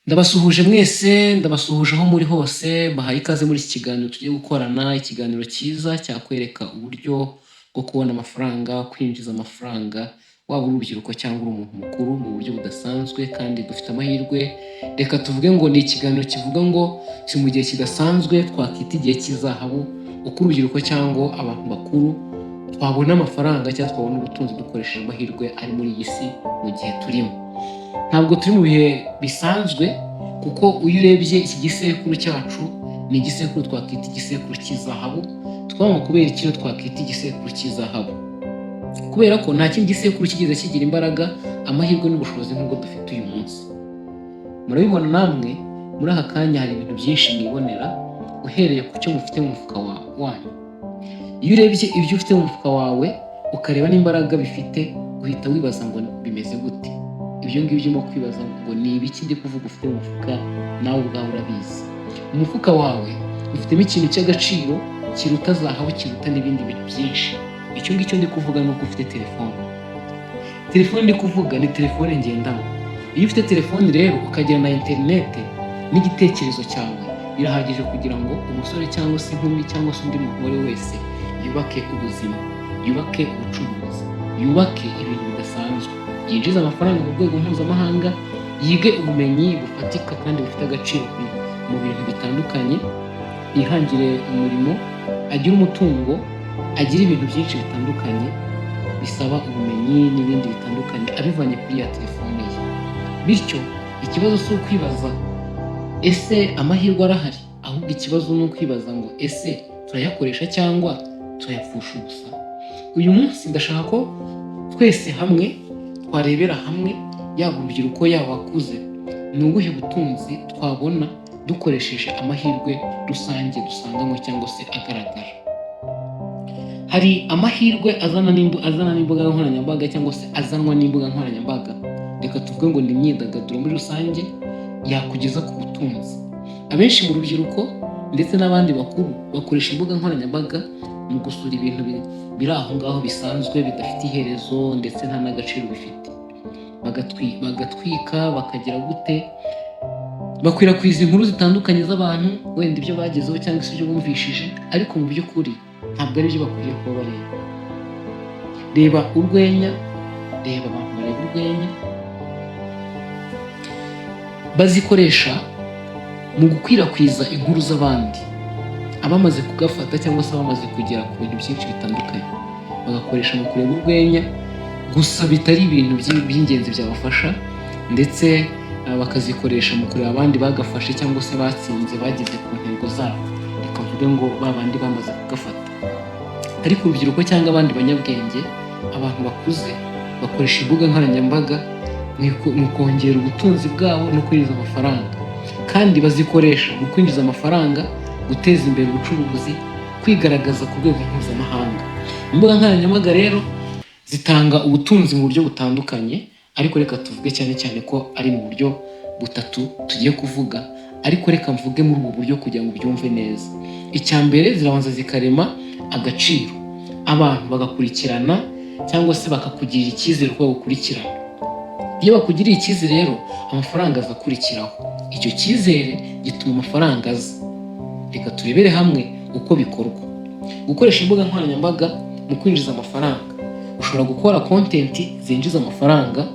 Ndabasuhuje mwese, ndabasuhuje aho muri hose, bahaye ikaze muri iki kiganiro tugiye gukorana, ikiganiro cyiza cyakwereka uburyo bwo kubona amafaranga, kwinjiza amafaranga, waba uri urubyiruko cyangwa uri umuntu mukuru mu buryo budasanzwe kandi dufite amahirwe. Reka tuvuge ngo ni ikiganiro kivuga ngo si mu gihe kidasanzwe twakita igihe cy'izahabu, uko urubyiruko cyangwa abantu bakuru twabona amafaranga cyangwa twabona ubutunzi dukoresheje amahirwe ari muri iyi si mu gihe turimo. Ntabwo turi mu bihe bisanzwe kuko iyo urebye iki gisekuru cyacu ni igisekuru twakwita igisekuru cy'izahabu. Twabona kubera ikintu twakwita igisekuru cy'izahabu, kubera ko nta kindi gisekuru kigeze kigira imbaraga, amahirwe n'ubushobozi nk'ubwo dufite uyu munsi. Murabibona namwe muri aka kanya hari ibintu byinshi mwibonera uhereye ku cyo mufite mu mufuka wanyu. Iyo urebye ibyo ufite mu mufuka wawe ukareba n'imbaraga bifite, uhita wibaza ngo bimeze gute. Ibyo ngibyo urimo kwibaza ngo ni ibiki ndi kuvuga ufite mu mufuka, nawe ubwawe urabizi. Umufuka wawe ufitemo ikintu cy'agaciro kiruta zahabu, kiruta n'ibindi bintu byinshi. Icyo ngicyo ndi kuvuga ni uko ufite telefone. Telefone ndi kuvuga ni telefone ngendanwa. Iyo ufite telefone rero ukagira na interinete n'igitekerezo cyawe, birahagije kugira ngo umusore cyangwa se inkumi cyangwa se undi mugore wese yubake ubuzima, yubake ubucuruzi, yubake ibintu bidasanzwe, yinjiza amafaranga mu rwego mpuzamahanga, yige ubumenyi bufatika kandi bufite agaciro mu bintu bitandukanye, yihangire umurimo, agire umutungo, agire ibintu byinshi bitandukanye bisaba ubumenyi n'ibindi bitandukanye abivanye kuri ya telefone ye. Bityo ikibazo si ukwibaza ese amahirwe arahari, ahubwo ikibazo ni ukwibaza ngo ese turayakoresha cyangwa turayapfusha ubusa. Uyu munsi ndashaka ko twese hamwe twarebera hamwe, yaba urubyiruko yaba abakuze, ni ubuhe butunzi twabona dukoresheje amahirwe rusange dusanganywe cyangwa se agaragara. Hari amahirwe azana n'imbuga nkoranyambaga cyangwa se azanwa n'imbuga nkoranyambaga. Reka tuvuge ngo ni imyidagaduro muri rusange yakugeza ku butunzi. Abenshi mu rubyiruko ndetse n'abandi bakuru bakoresha imbuga nkoranyambaga mu gusura ibintu biri aho ngaho bisanzwe bidafite iherezo ndetse nta n'agaciro bifite. Bagatwika, bakagira gute, bakwirakwiza inkuru zitandukanye z'abantu, wenda ibyo bagezeho cyangwa se ibyo bumvishije, ariko mu by'ukuri ntabwo ari byo bakwiriye kuba bareba. Reba urwenya, reba abantu bareba urwenya, bazikoresha mu gukwirakwiza inkuru z'abandi, abamaze kugafata cyangwa se abamaze kugera ku bintu byinshi bitandukanye, bagakoresha mu kureba urwenya gusa bitari ibintu by'ingenzi byabafasha, ndetse bakazikoresha mu kureba abandi bagafashe cyangwa se batsinze, bageze ku ntego zabo, reka mvuge ngo babandi bamaze kugafata. Ariko urubyiruko cyangwa abandi banyabwenge, abantu bakuze, bakoresha imbuga nkoranyambaga mu kongera ubutunzi bwabo no kwinjiza amafaranga, kandi bazikoresha mu kwinjiza amafaranga, guteza imbere ubucuruzi, kwigaragaza ku rwego mpuzamahanga. Imbuga nkoranyambaga rero zitanga ubutunzi mu buryo butandukanye, ariko reka tuvuge cyane cyane ko ari mu buryo butatu tugiye kuvuga, ariko reka mvuge muri ubu buryo kugira ngo ubyumve neza. Icya mbere, zirabanza zikarema agaciro, abantu bagakurikirana cyangwa se bakakugirira icyizere ko bagukurikirana. Iyo bakugiriye icyizere rero, amafaranga aza akurikiraho. Icyo cyizere gituma amafaranga aza. Reka turebere hamwe uko bikorwa. Gukoresha imbuga nkoranyambaga mu kwinjiza amafaranga. Ushobora gukora content zinjiza amafaranga.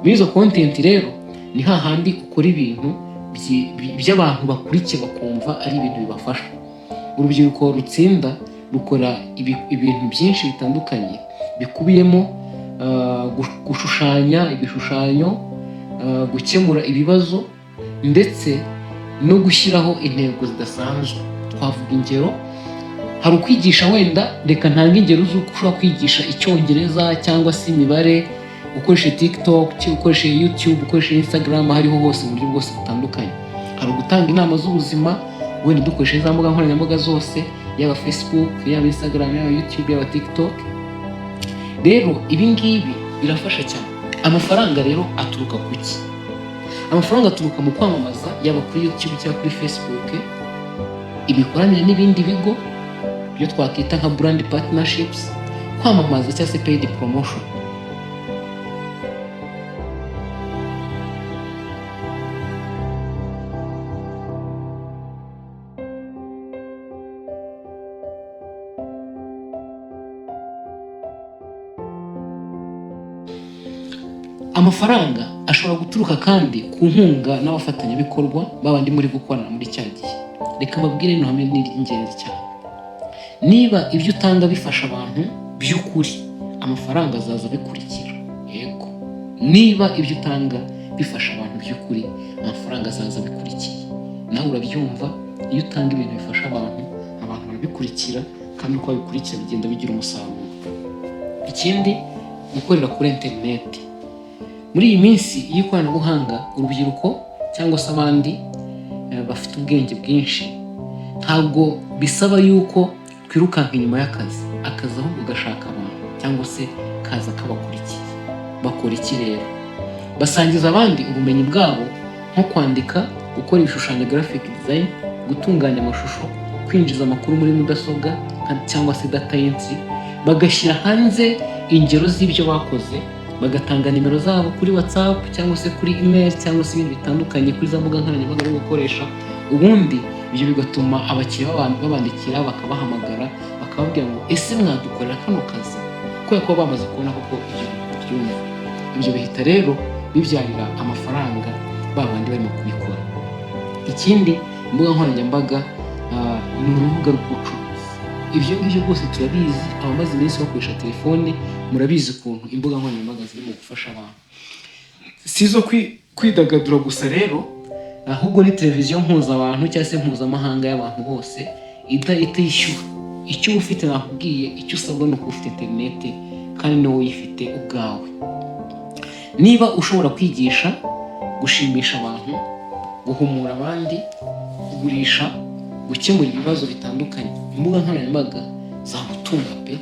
Muri izo content rero ni hahandi ukora ibintu by'abantu bakurikiye bakumva ari ibintu bibafasha. Urubyiruko rutsinda rukora ibintu byinshi bitandukanye bikubiyemo gushushanya ibishushanyo, gukemura ibibazo, ndetse no gushyiraho intego zidasanzwe. Twavuga ingero, hari ukwigisha, wenda reka ntange ingero z'uko ushobora kwigisha icyongereza cyangwa se imibare ukoresha TikTok, ukoresha YouTube, ukoresha Instagram, hariho hose mu buryo bwose butandukanye. Hari ugutanga inama z'ubuzima, wenda dukoresha za mbuga nkoranyambaga zose, yaba Facebook, yaba Instagram, yaba YouTube, yaba TikTok. Rero ibi ngibi birafasha cyane. Amafaranga rero aturuka ku ki? Amafaranga aturuka mu kwamamaza, yaba kuri YouTube cyangwa kuri Facebook, imikoranire n'ibindi bigo, ibyo twakwita nka brand partnerships, kwamamaza cyangwa se paid promotion. Amafaranga ashobora guturuka kandi ku nkunga n'abafatanyabikorwa babandi muri gukorana muri cya gihe. Reka mbabwire ino hamwe n'ingenzi cyane. Niba ibyo utanga bifasha abantu by'ukuri, amafaranga azaza bikurikira. Yego, niba ibyo utanga bifasha abantu by'ukuri, amafaranga azaza bikurikiye. Nawe urabyumva, iyo utanga ibintu bifasha abantu barabikurikira, kandi uko babikurikira bigenda bigira umusaruro. Ikindi, gukorera kuri interineti. Muri iyi minsi y'ikoranabuhanga, urubyiruko cyangwa se abandi bafite ubwenge bwinshi, ntabwo bisaba yuko twirukanka inyuma y'akazi ahubwo ugashaka abantu cyangwa se kaza kabakurikiye. Bakora iki rero? Basangiza abandi ubumenyi bwabo, nko kwandika, gukora ibishushanyo graphic design, gutunganya amashusho, kwinjiza amakuru muri mudasobwa cyangwa se data entry. Bagashyira hanze ingero z'ibyo bakoze, bagatanga nimero zabo kuri WhatsApp cyangwa se kuri email cyangwa se ibindi bitandukanye kuri za mbuga nkoranyambaga bari gukoresha. Ubundi ibyo bigatuma abakiriya babandikira, bakabahamagara, bakababwira ngo ese mwadukorera kano kazi, kubera ko bamaze kubona koko ibyo byumva. Ibyo bihita rero bibyarira amafaranga babandi barimo kubikora. Ikindi, imbuga nkoranyambaga ni urubuga rw'ubucuruzi. Ibyo ngibyo rwose turabizi, abamaze iminsi bakoresha telefone murabizi ukuntu imbuga nkoranyambaga zirimo gufasha abantu. Si izo kwidagadura gusa rero, ahubwo ni televiziyo mpuzabantu cyangwa se mpuzamahanga y'abantu bose itishyura. Icyo ufite nakubwiye, icyo usabwa ni uko ufite interineti kandi niwo uyifite ubwawe. Niba ushobora kwigisha, gushimisha abantu, guhumura abandi, kugurisha, gukemura ibibazo bitandukanye, imbuga nkoranyambaga zagutunga pe,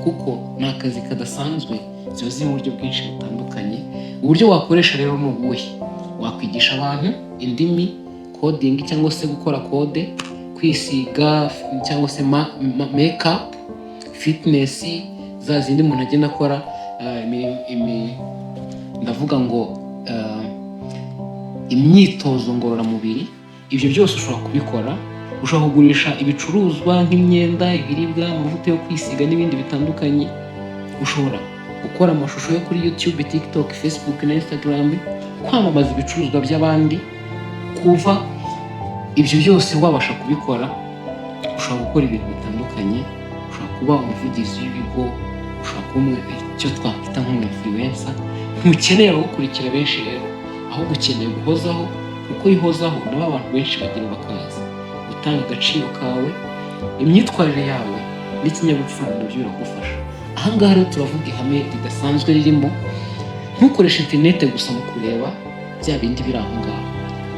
kuko ni akazi kadasanzwe, ziba ziri mu buryo bwinshi butandukanye. Uburyo wakoresha rero ni ubuhe? Wakwigisha abantu indimi, coding cyangwa se gukora kode, kwisiga cyangwa se makeup, fitness, za zindi umuntu agenda akora, ndavuga ngo imyitozo ngororamubiri. Ibyo byose ushobora kubikora. Ushobora kugurisha ibicuruzwa nk'imyenda, ibiribwa, amavuta yo kwisiga n'ibindi bitandukanye. Ushobora gukora amashusho yo kuri YouTube, TikTok, Facebook na Instagram, kwamamaza ibicuruzwa by'abandi. Kuva ibyo byose wabasha kubikora, ushobora gukora ibintu bitandukanye. Ushobora kuba umuvugizi w'ibigo, ushobora kuba icyo twakwita nk'umu-influencer. Ntukeneye abagukurikira benshi rero, ahubwo ukeneye guhozaho, kuko ihozaho nabo abantu benshi bagira bakaza. Gutanga agaciro kawe, imyitwarire yawe n'ikinyabupfura nabyo biragufasha. Ahangaha rero turavuga ihame ridasanzwe ririmo, ntukoreshe interineti gusa mu kureba bya bindi biri aho ngaho,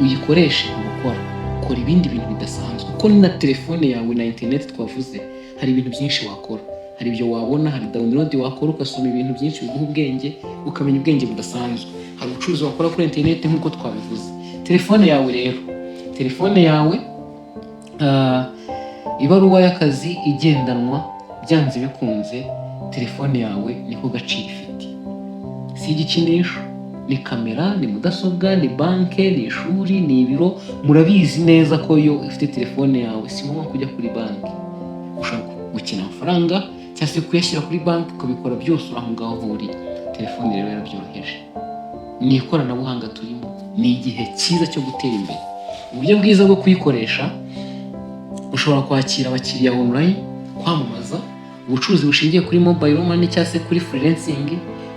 uyikoreshe mu gukora. Kora ibindi bintu bidasanzwe, kuko ni na telefone yawe na interineti twavuze, hari ibintu byinshi wakora. Hari ibyo wabona, hari download wakora ugasoma ibintu byinshi biguha ubwenge, ukamenya ubwenge budasanzwe. Hari ubucuruzi wakora kuri interineti nk'uko twabivuze. Telefone yawe rero, telefone yawe ibaruwa y'akazi igendanwa, byanze bikunze telefone yawe niko gaciro ifite. Si igikinisho, ni kamera, ni mudasobwa, ni banke, ni ishuri, ni ibiro. Murabizi neza ko iyo ufite telefone yawe si ngombwa kujya kuri banki. Ushobora gukina amafaranga cyangwa se kuyashyira kuri banki, ukabikora byose aho ngaho uri. Telefone rero yarabyoroheje. Ni ikoranabuhanga turimo, ni igihe cyiza cyo gutera imbere. Uburyo bwiza bwo kuyikoresha, ushobora kwakira abakiriya online, kwamamaza, ubucuruzi bushingiye kuri mobile money cyangwa se kuri freelancing,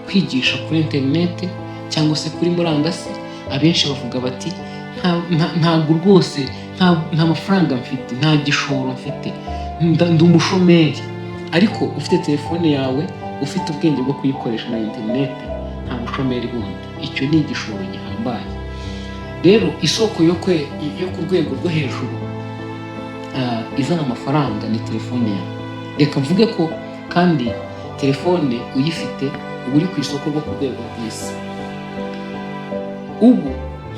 kwigisha kuri interineti cyangwa se kuri murandasi. Abenshi bavuga bati ntabwo rwose nta mafaranga mfite, nta gishoro mfite, ndi umushomeri. Ariko ufite telefone yawe, ufite ubwenge bwo kuyikoresha na interineti, nta mushomeri wundi. Icyo ni igishoro gihambaye. Rero isoko yo ku rwego rwo hejuru izana amafaranga ni telefone yawe. Reka mvuge ko kandi telefone uyifite uba uri ku isoko rwo ku rwego rw'isi. Ubu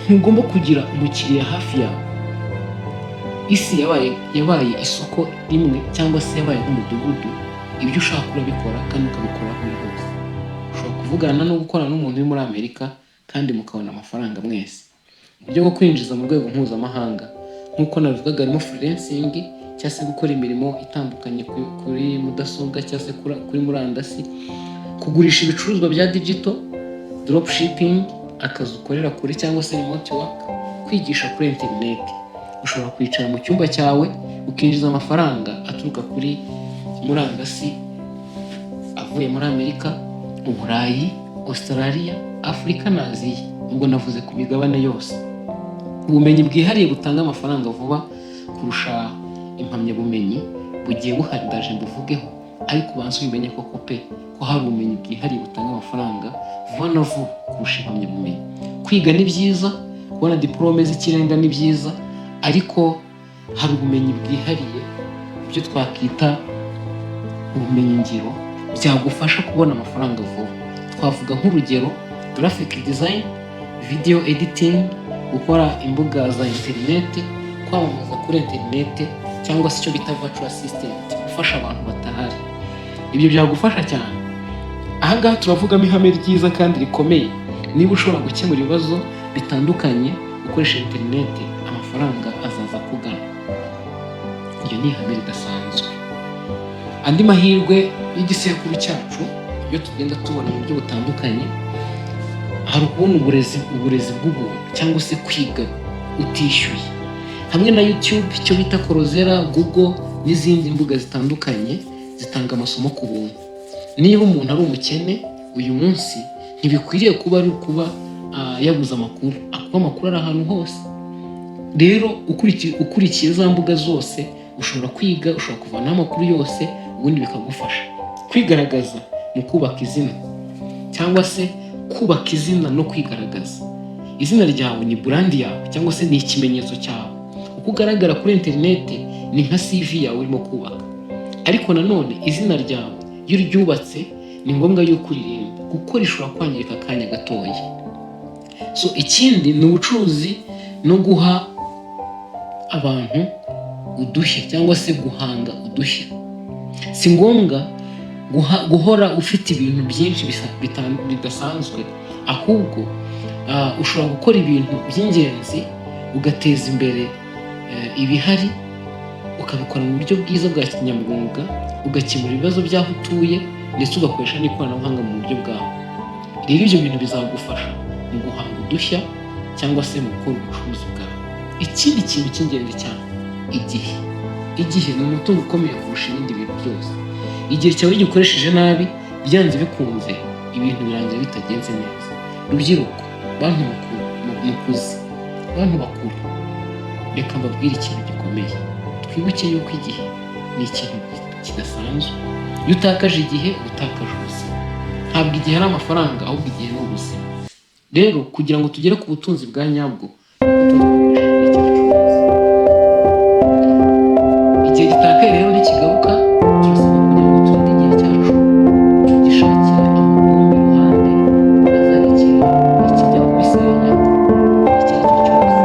ntugomba kugira umukiriya hafi yawe. Isi yabaye isoko rimwe, cyangwa se yabaye nk'umudugudu. Ibyo ushaka urabikora kandi ukabikora aho uri hose. Ushobora kuvugana no gukorana n'umuntu uri muri Amerika kandi mukabona amafaranga mwese. Uburyo bwo kwinjiza mu rwego mpuzamahanga, nk'uko nabivugaga, harimo freelancing cyangwa se gukora imirimo itandukanye kuri mudasobwa cyangwa se kuri murandasi, kugurisha ibicuruzwa bya digital dropshipping, akazi ukorera kure cyangwa se remote work, kwigisha kuri internet. Ushobora kwicara mu cyumba cyawe ukinjiza amafaranga aturuka kuri murandasi avuye muri Amerika, Uburayi, Australia, Afurika na Aziya. Ubwo navuze ku migabane yose. Ubumenyi bwihariye butanga amafaranga vuba kurusha impamyabumenyi bugiye buhari, ndaje mbuvugeho, ariko ubanza ubimenye koko pe ko hari ubumenyi bwihariye butanga amafaranga vuba na vuba kurusha impamyabumenyi. Kwiga ni byiza, kubona diplome z'ikirenga ni byiza, ariko hari ubumenyi bwihariye, ibyo twakwita ubumenyi ngiro, byagufasha kubona amafaranga vuba. Twavuga nk'urugero graphic design, video editing, gukora imbuga za interineti, kwamamaza kuri interineti, cyangwa se icyo bita virtual assistant, gufasha abantu batahari. Ibyo byagufasha cyane. Aha ngaha turavugamo ihame ryiza kandi rikomeye. Niba ushobora gukemura ibibazo bitandukanye ukoresha interineti, amafaranga azaza kugana. Iyo ni ihame ridasanzwe. Andi mahirwe y'igisekuru cyacu iyo tugenda tubona mu buryo butandukanye, hari ukubona uburezi bw'ubuntu cyangwa se kwiga utishyuye, hamwe na YouTube, icyo bita Coursera, Google n'izindi mbuga zitandukanye zitanga amasomo ku buntu. Niba umuntu ari umukene uyu munsi, ntibikwiriye kuba ari ukuba yabuze amakuru, akuba amakuru ari ahantu hose. Rero ukurikiye za mbuga zose ushobora kwiga, ushobora kuvanaho amakuru yose, ubundi bikagufasha kwigaragaza mu kubaka izina, cyangwa se kubaka izina no kwigaragaza. Izina ryawe ni brand yawe, cyangwa se ni ikimenyetso cyawe. Uko ugaragara kuri interineti ni nka CV yawe urimo kubaka. Ariko nanone izina ryawe iyo uryubatse ni ngombwa yuko uririnda, kuko rishobora kwangirika akanya gatoya. So ikindi ni ubucuruzi no guha abantu udushya, cyangwa se guhanga udushya. Si ngombwa guhora ufite ibintu byinshi bidasanzwe, ahubwo ushobora gukora ibintu by'ingenzi ugateza imbere ibihari, ukabikora mu buryo bwiza bwa kinyamwuga, ugakemura ibibazo by'aho utuye, ndetse ugakoresha n'ikoranabuhanga mu buryo bwawe. Rero ibyo bintu bizagufasha mu guhanga udushya, cyangwa se mu gukora ubucuruzi bwawe. Ikindi kintu cy'ingenzi cyane, igihe ni umutungo ukomeye kurusha ibindi bintu byose. Igihe cyawe gikoresheje nabi, byanze bikunze ibintu birangira bitagenze neza. Rubyiruko, bantu mukuze, bantu bakuru, reka mbabwire ikintu gikomeye. Twibuke yuko igihe ni ikintu kidasanzwe. Iyo utakaje igihe, utakaje ubuzima. Ntabwo igihe ari amafaranga, ahubwo igihe ni ubuzima. Rero kugira ngo tugere ku butunzi bwa nyabwo, igihe gitakaye rero ntikigaruka. Turasaba kugira ngo turinde igihe cyacu, tugishakire amakuru iruhande, azarekera ikijya kubisenya, icyo ari cyo cyose.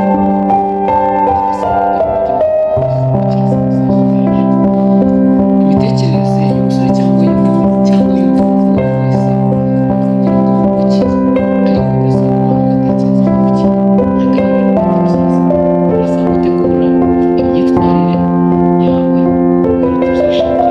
Imitekerereze y'umusore cyangwa y'umukobwa cyangwa y'umukobwa wese kugira ngo amugukize, ariko ugasanga ugatekereza ku kintu ntabwo ari ibintu byiza. Urasaba gutegura imyitwarire yawe, ibintu tuzashaka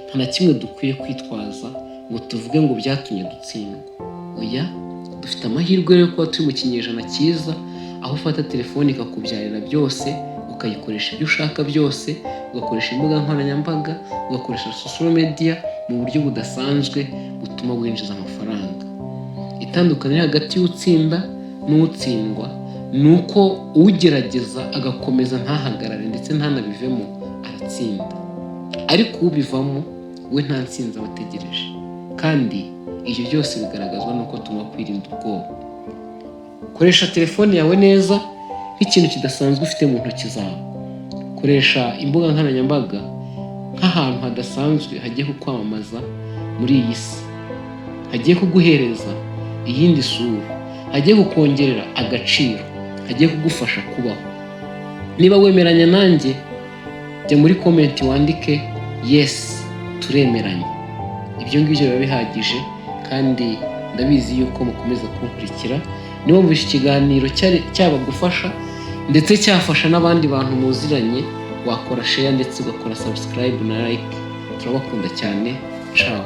nta na kimwe dukwiye kwitwaza ngo tuvuge ngo byatumye dutsindwa. Oya, dufite amahirwe yo kuba turi mu kinyejana cyiza, aho ufata telefone ikakubyarira byose, ukayikoresha ibyo ushaka byose, ugakoresha imbuga nkoranyambaga, ugakoresha social media mu buryo budasanzwe butuma winjiza amafaranga. Itandukaniro hagati y'utsinda n'utsindwa ni uko ugerageza agakomeza ntahagarare ndetse ntanabivemo aratsinda, ariko ubivamo we nta ntsinzi aba ategereje. Kandi ibyo byose bigaragazwa n'uko tugomba kwirinda ubwoba. Koresha telefone yawe neza nk'ikintu kidasanzwe ufite mu ntoki zawe. Koresha imbuga nkoranyambaga nk'ahantu hadasanzwe hagiye kukwamamaza muri iyi si, hagiye kuguhereza iyindi sura, hagiye kukongerera agaciro, hagiye kugufasha kubaho. Niba wemeranya nanjye, jya muri komenti wandike yes, turemeranya. Ibyo ngibyo biba bihagije, kandi ndabizi yuko mukomeza kunkurikira. Niba mubisha ikiganiro cyabagufasha ndetse cyafasha n'abandi bantu muziranye, wakora share ndetse ugakora subscribe na like. Turabakunda cyane. Ciao.